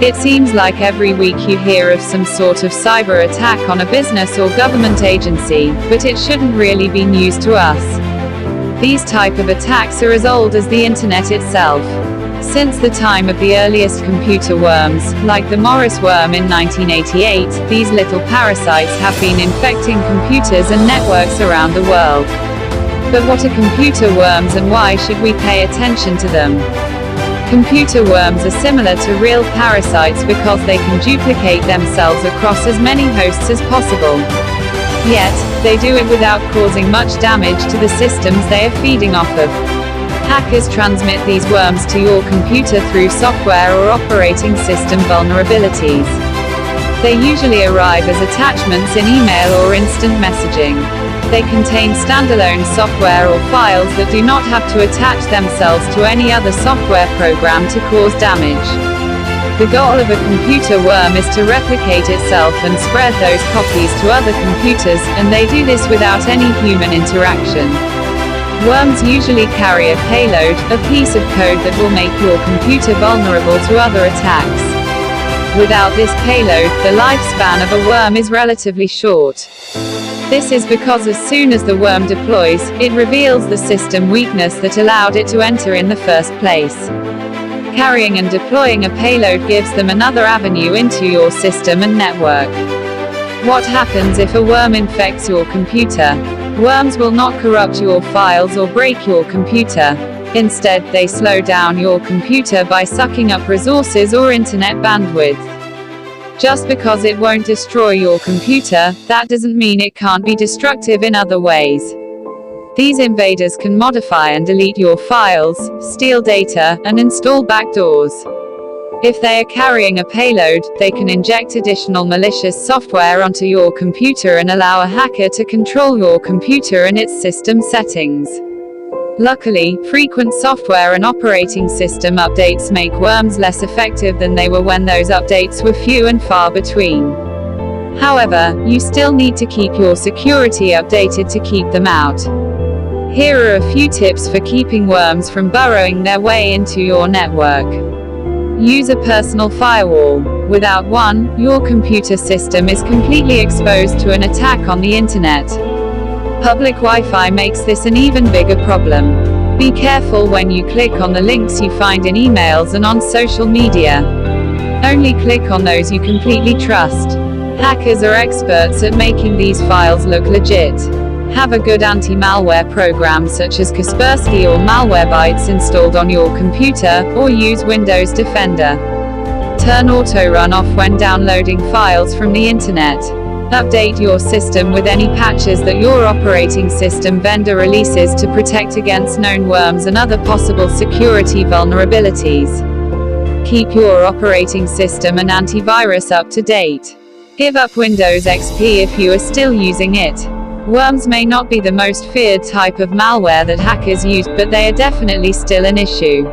It seems like every week you hear of some sort of cyber attack on a business or government agency, but it shouldn't really be news to us. These type of attacks are as old as the internet itself. Since the time of the earliest computer worms, like the Morris worm in 1988, these little parasites have been infecting computers and networks around the world. But what are computer worms and why should we pay attention to them? Computer worms are similar to real parasites because they can duplicate themselves across as many hosts as possible. Yet, they do it without causing much damage to the systems they are feeding off of. Hackers transmit these worms to your computer through software or operating system vulnerabilities. They usually arrive as attachments in email or instant messaging. They contain standalone software or files that do not have to attach themselves to any other software program to cause damage. The goal of a computer worm is to replicate itself and spread those copies to other computers, and they do this without any human interaction. Worms usually carry a payload, a piece of code that will make your computer vulnerable to other attacks. Without this payload, the lifespan of a worm is relatively short. This is because as soon as the worm deploys, it reveals the system weakness that allowed it to enter in the first place. Carrying and deploying a payload gives them another avenue into your system and network. What happens if a worm infects your computer? Worms will not corrupt your files or break your computer. Instead, they slow down your computer by sucking up resources or internet bandwidth. Just because it won't destroy your computer, that doesn't mean it can't be destructive in other ways. These invaders can modify and delete your files, steal data, and install backdoors. If they are carrying a payload, they can inject additional malicious software onto your computer and allow a hacker to control your computer and its system settings. Luckily, frequent software and operating system updates make worms less effective than they were when those updates were few and far between. However, you still need to keep your security updated to keep them out. Here are a few tips for keeping worms from burrowing their way into your network. Use a personal firewall. Without one, your computer system is completely exposed to an attack on the internet. Public Wi-Fi makes this an even bigger problem. Be careful when you click on the links you find in emails and on social media. Only click on those you completely trust. Hackers are experts at making these files look legit. Have a good anti-malware program such as Kaspersky or Malwarebytes installed on your computer, or use Windows Defender. Turn auto-run off when downloading files from the internet. Update your system with any patches that your operating system vendor releases to protect against known worms and other possible security vulnerabilities. Keep your operating system and antivirus up to date. Give up Windows XP if you are still using it. Worms may not be the most feared type of malware that hackers use, but they are definitely still an issue.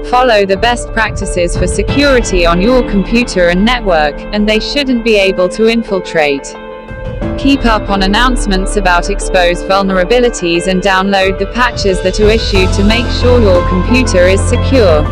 Follow the best practices for security on your computer and network, and they shouldn't be able to infiltrate. Keep up on announcements about exposed vulnerabilities and download the patches that are issued to make sure your computer is secure.